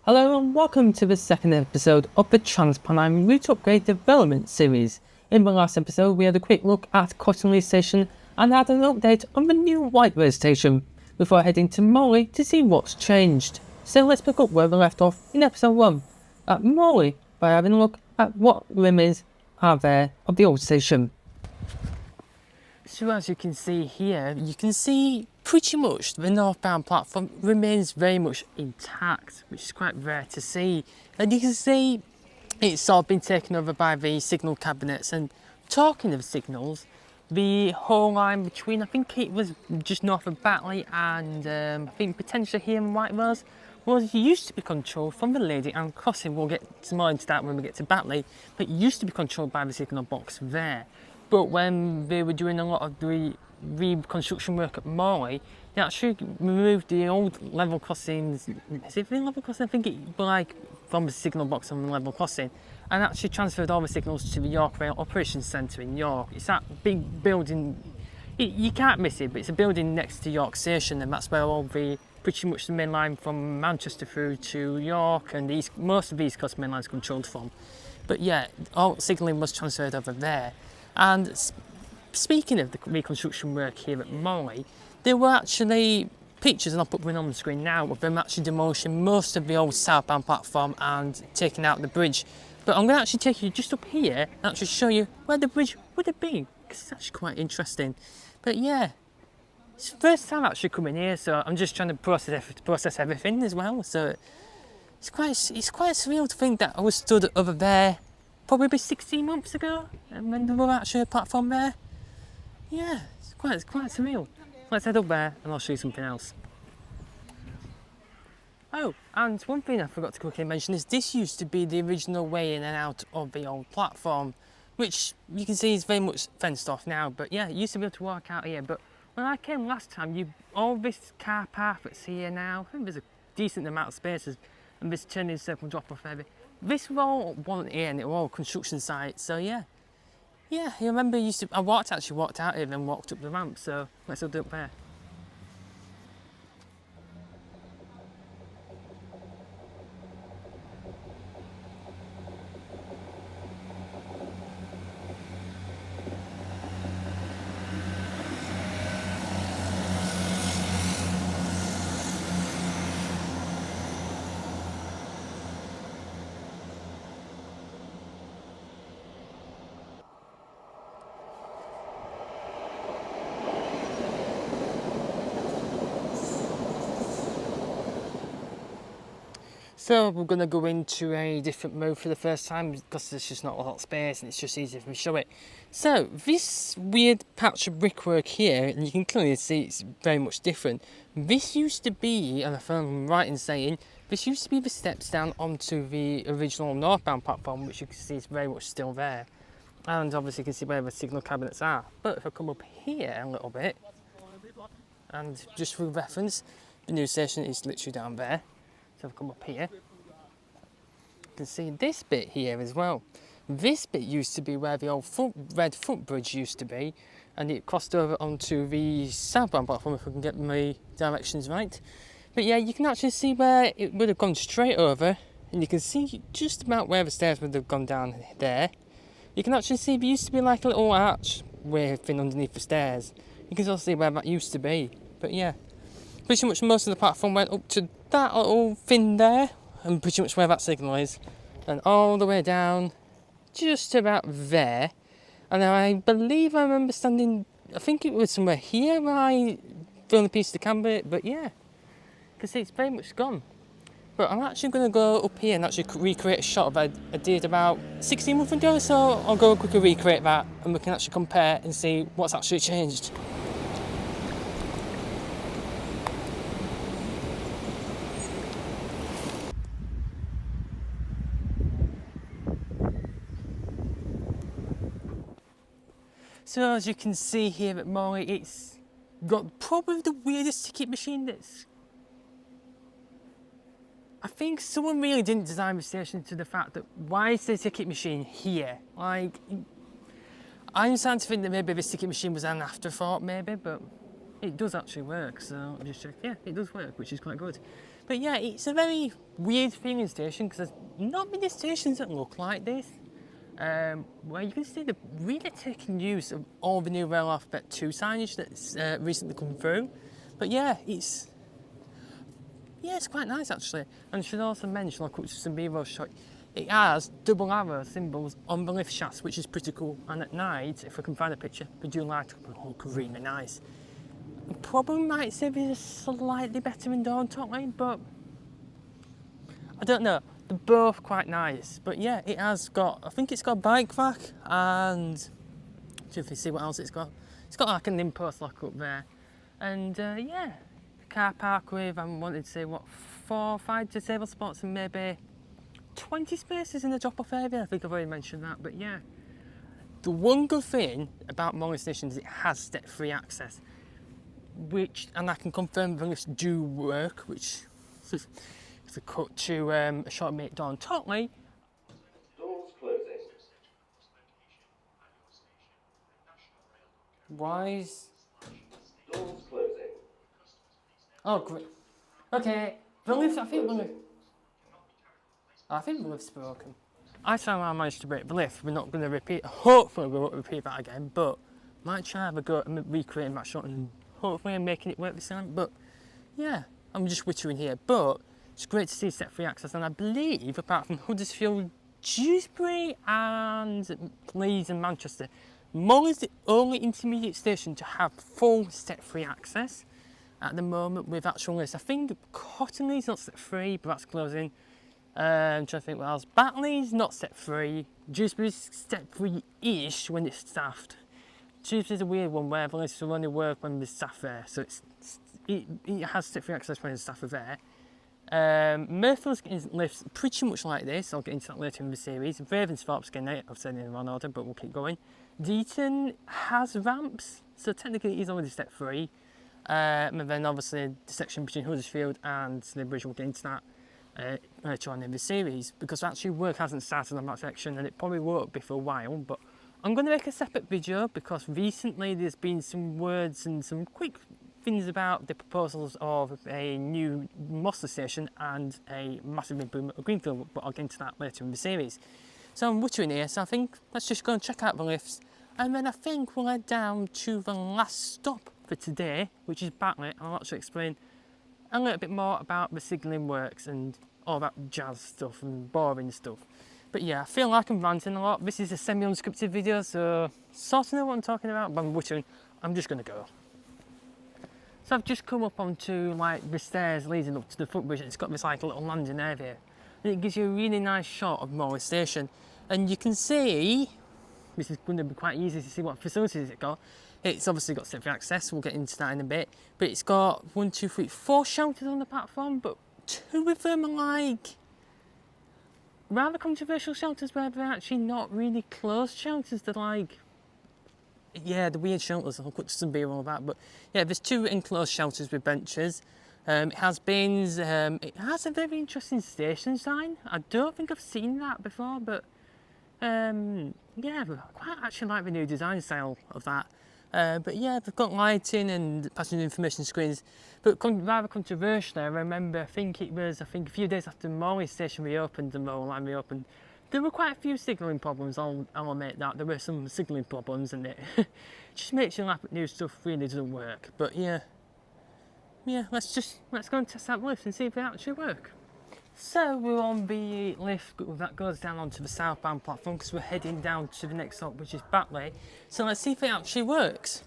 Hello and welcome to the second episode of the Transpennine Route Upgrade Development Series. In the last episode we had a quick look at Morley Station and had an update on the new Morley Station before heading to Molrey to see what's changed. So let's pick up where we left off in episode 1 at Morley by having a look at what remains are there of the old station. So as you can see here, you can see pretty much the northbound platform remains very much intact, which is quite rare to see. And you can see it's sort of been taken over by the signal cabinets. And talking of signals, the whole line between, I think it was just north of Batley and I think potentially here in White Rose, was used to be controlled from the Lady Anne crossing. We'll get more into that when we get to Batley, but it used to be controlled by the signal box there. But when they were doing a lot of the reconstruction work at Morley, they actually removed the old level crossings. Is it the level crossing? I think it like from the signal box on the level crossing, and actually transferred all the signals to the York Rail Operations Centre in York. It's that big building. You can't miss it, but it's a building next to York Station, and that's where all the pretty much the main line from Manchester through to York and most of the East Coast main line is controlled from. But yeah, all signalling was transferred over there. And speaking of the reconstruction work here at Morley, there were actually pictures, and I'll put one on the screen now, of them actually demolishing most of the old southbound platform and taking out the bridge. But I'm going to actually take you just up here and actually show you where the bridge would have been, because it's actually quite interesting. But yeah, it's the first time actually coming here, so I'm just trying to process everything as well. So it's quite surreal to think that I was stood over there probably 16 months ago, and when there was actually a platform there. Yeah, it's quite surreal. Let's head up there and I'll show you something else. Oh, and one thing I forgot to quickly mention is this used to be the original way in and out of the old platform, which you can see is very much fenced off now. But yeah, you used to be able to walk out here. But when I came last time, all this car path that's here now, I think there's a decent amount of spaces, and this turning circle drop off area. This all wasn't here, and it was all construction sites. So yeah, I remember I actually walked out here and then walked up the ramp. So let's do it up there. So we're going to go into a different mode for the first time because there's just not a lot of space and it's just easier for me to show it. So this weird patch of brickwork here, and you can clearly see it's very much different. This used to be, and if I'm right in saying, this used to be the steps down onto the original northbound platform, which you can see is very much still there. And obviously you can see where the signal cabinets are. But if I come up here a little bit, and just for reference, the new station is literally down there. So I've come up here, you can see this bit here as well. This bit used to be where the old red footbridge used to be, and it crossed over onto the southbound platform, if I can get my directions right. But yeah, you can actually see where it would have gone straight over, and you can see just about where the stairs would have gone down there. You can actually see there used to be like a little arch thing underneath the stairs. You can also see where that used to be. But yeah, pretty much most of the platform went up to that little thing there, and pretty much where that signal is, and all the way down just about there. And I believe I remember standing, I think it was somewhere here where I thrown a piece of the camber, but yeah, because it's very much gone. But I'm actually going to go up here and actually recreate a shot of I did about 16 months ago, so I'll go quickly recreate that and we can actually compare and see what's actually changed. So as you can see here at Morley, it's got probably the weirdest ticket machine that's... I think someone really didn't design the station to the fact that why is the ticket machine here? Like, I'm starting to think that maybe this ticket machine was an afterthought maybe, but it does actually work, so I'll just check. Yeah, it does work, which is quite good. But yeah, it's a very weird feeling station because there's not many stations that look like this. Where you can see they're really taking use of all the new rail off Ep2 signage that's recently come through. But yeah, it's quite nice actually. And I should also mention, I'll cut some B-roll shot. It has double arrow symbols on the lift shafts, which is pretty cool. And at night, if I can find a picture, they do light up and look really nice. I probably might say they're slightly better in Dawn Totley, but I don't know. They're both quite nice. But yeah, it has got, I think it's got a bike rack, and see if you see what else it's got. It's got like an impost lock up there. And yeah, car park with, I wanted to say what, 4 or 5 disabled spots and maybe 20 spaces in the drop-off area. I think I've already mentioned that, but yeah. The one good thing about Morley Station is it has step-free access, which, and I can confirm the lifts do work, which, if we cut to a short mate Dawn Totley. Doors closing. Why is... Doors closing. Oh, great. Okay, the lift, I think the lift's broken. I somehow managed to break the lift. We're not going to repeat, hopefully we won't repeat that again, but might try have a go at recreating that shot and hopefully I'm making it work this time. But yeah, I'm just wittering here, but it's great to see step-free access, and I believe apart from Huddersfield, Dewsbury and Leeds and Manchester, Morley's the only intermediate station to have full step-free access at the moment with actual lifts. I think Cottonley's not step-free, but that's closing. I'm trying to think what else. Batley's not step-free. Dewsbury's step-free-ish when it's staffed. Dewsbury's a weird one where the lifts will only work when there's staff there, so it has step-free access when the staff are there. Murfield's getting lifts pretty much like this. I'll get into that later in the series. Ravensthorpe's getting it. I've said it in the wrong order, but we'll keep going. Deaton has ramps, so technically he's already step-free. And then obviously the section between Huddersfield and Slibridge, we'll get into that later on in the series, because actually work hasn't started on that section and it probably won't be for a while, but I'm going to make a separate video because recently there's been some words and some quick things about the proposals of a new Morley Station and a massive improvement of Greenfield, but I'll get into that later in the series. So I'm wittering here, so I think let's just go and check out the lifts, and then I think we'll head down to the last stop for today, which is Batley, and I'll actually explain a little bit more about the signalling works and all that jazz stuff and boring stuff. But yeah, I feel like I'm ranting a lot. This is a semi-unscripted video, so sort of know what I'm talking about, but I'm wittering. I'm just going to go. So I've just come up onto like the stairs leading up to the footbridge, and it's got this like little landing area, and it gives you a really nice shot of Morley Station, and you can see, this is going to be quite easy to see what facilities it's got. It's obviously got step-free access, we'll get into that in a bit, but it's got 1, 2, 3, 4 shelters on the platform, but 2 of them are like rather controversial shelters where they're actually not really closed shelters. They're like, yeah, the weird shelters. I'll put some beer on all that, but yeah, there's 2 enclosed shelters with benches. It has bins. It has a very interesting station sign. I don't think I've seen that before, but yeah, I quite actually like the new design style of that. But yeah, they've got lighting and passenger information screens. But rather controversially, I remember, I think a few days after Morley Station reopened and Morley line reopened, there were quite a few signalling problems. I'll admit that there were some signalling problems, and it just makes you laugh at new stuff really doesn't work. But yeah, let's go and test out the lifts and see if they actually work. So we're on the lift that goes down onto the southbound platform because we're heading down to the next stop, which is Batley. So let's see if it actually works.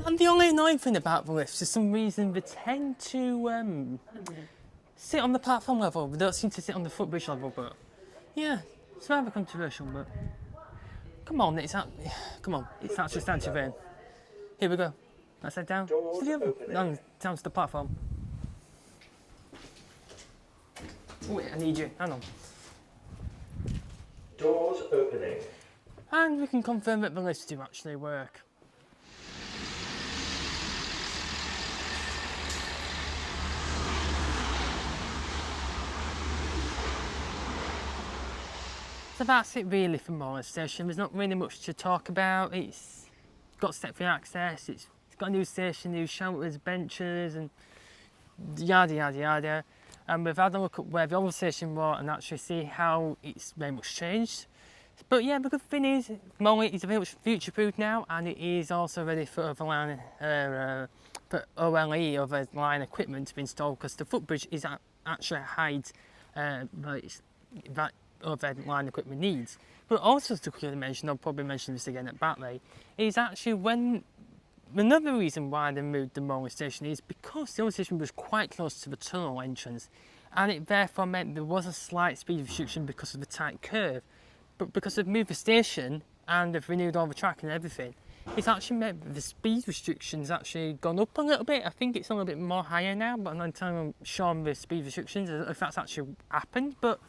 And the only annoying thing about the lifts, for some reason, they tend to sit on the platform level. They don't seem to sit on the footbridge level, but yeah, it's rather controversial, but come on, it's actually starting to rain. Here we go. Let's head down to the other, down to the platform. Oh, wait, I need you. Hang on. Doors opening. And we can confirm that the lifts do actually work. So that's it really for Morley Station. There's not really much to talk about. It's got step-free access. It's got a new station, new shelters, benches, and yada yada yada. And we've had a look at where the old station was and actually see how it's very much changed. But yeah, the good thing is, Molrey is very much future-proof now, and it is also ready for overline, for OLE, other line equipment to be installed, because the footbridge is actually a height that other line equipment needs. But also to quickly mention, I'll probably mention this again at Batley, is actually when another reason why they moved the Morley Station is because the old station was quite close to the tunnel entrance, and it therefore meant there was a slight speed restriction because of the tight curve. But because they've moved the station and they've renewed all the track and everything, it's actually meant that the speed restrictions actually gone up a little bit. I think it's a little bit more higher now, but I'm not sure on the speed restrictions if that's actually happened. But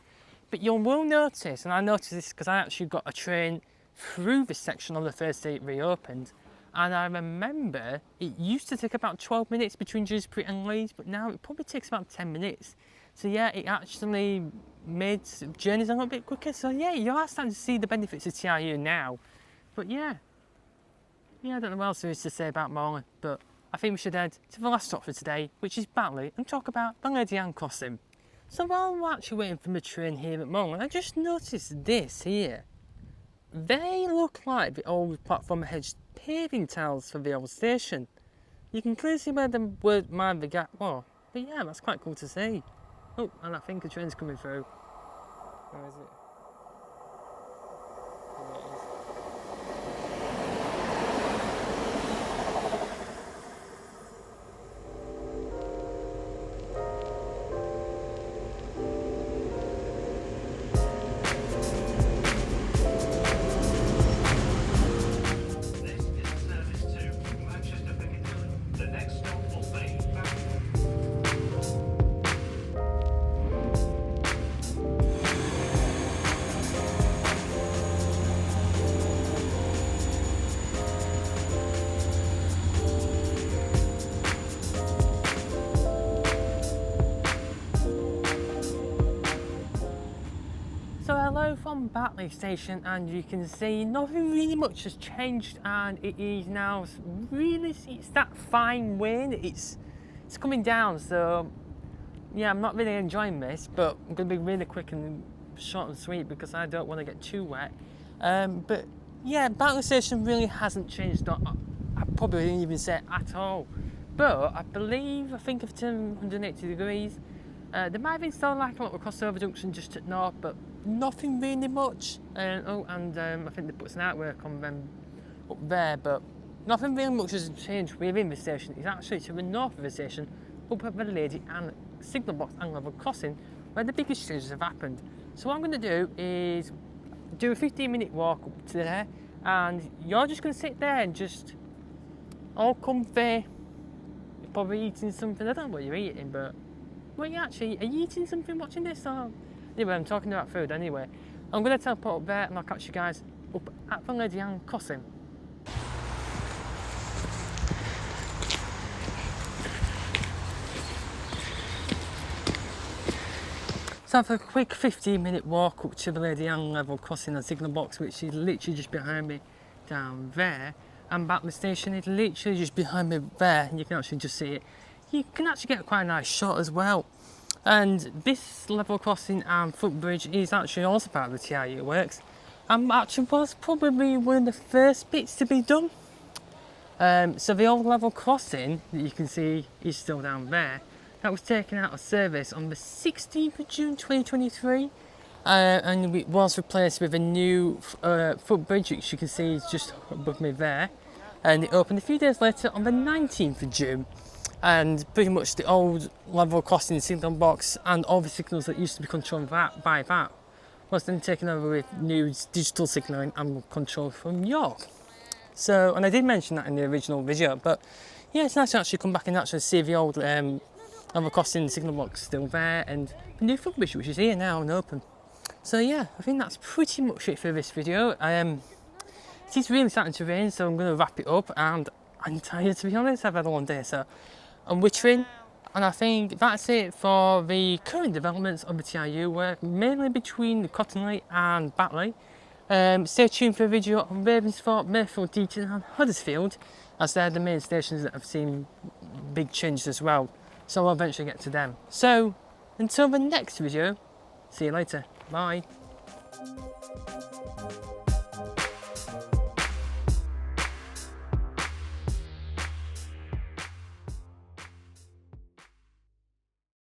you will notice, and I noticed this because I actually got a train through this section on the first day it reopened, and I remember it used to take about 12 minutes between Dewsbury and Leeds, but now it probably takes about 10 minutes. So yeah, it actually made journeys a little bit quicker. So yeah, you are starting to see the benefits of TRU now. But yeah, I don't know what else there is to say about Morley, but I think we should head to the last stop for today, which is Batley, and talk about the Lady Anne crossing. So while we're actually waiting for my train here at Morley, I just noticed this here. They look like the old platform hedge paving tiles for the old station. You can clearly see where the gap was, but yeah, that's quite cool to see. Oh, and I think a train's coming through. Where is it? There it is. This is service to Manchester Piccadilly. The next stop will be Batley. So hello from Batley Station, and you can see nothing really much has changed, and it is now really, it's that fine wind, it's coming down. So yeah, I'm not really enjoying this, but I'm going to be really quick and short and sweet because I don't want to get too wet. But yeah, Batley Station really hasn't changed, I probably didn't even say it at all. But I think if it's 180 degrees, they might have installed like a little crossover junction just at north, but nothing really much. I think they put some artwork on them up there, but nothing really much has changed within the station. It's actually to the north of the station, up at the Lady Anne signal box and level crossing, where the biggest changes have happened. So what I'm going to do is do a 15-minute walk up to there, and you're just going to sit there and just all comfy, probably eating something. I don't know what you're eating, but are you eating something watching this? Or anyway, I'm talking about food anyway. I'm going to teleport up there and I'll catch you guys up at the Lady Anne crossing. So I have a quick 15-minute walk up to the Lady Anne level crossing and signal box, which is literally just behind me down there. And Batley Station is literally just behind me there, and you can actually just see it. You can actually get quite a nice shot as well. And this level crossing and footbridge is actually also part of the TRU works, and actually was probably one of the first bits to be done. So the old level crossing that you can see is still down there. That was taken out of service on the 16th of June 2023, and it was replaced with a new footbridge, which you can see is just above me there, and it opened a few days later on the 19th of June. And pretty much the old level crossing signal box and all the signals that used to be controlled by that was then taken over with new digital signalling and control from York. So, and I did mention that in the original video, but yeah, it's nice to actually come back and actually see the old level crossing signal box still there, and the new footbridge, which is here now and open. So yeah, I think that's pretty much it for this video. It is really starting to rain, so I'm going to wrap it up, and I'm tired, to be honest. I've had a long day, so I'm wittering, and I think that's it for the current developments of the TRU work, mainly between Cottonley and Batley. Stay tuned for a video on Ravensthorpe, Mayfield, Deaton and Huddersfield, as they're the main stations that have seen big changes as well. So I'll eventually get to them. So until the next video, see you later. Bye.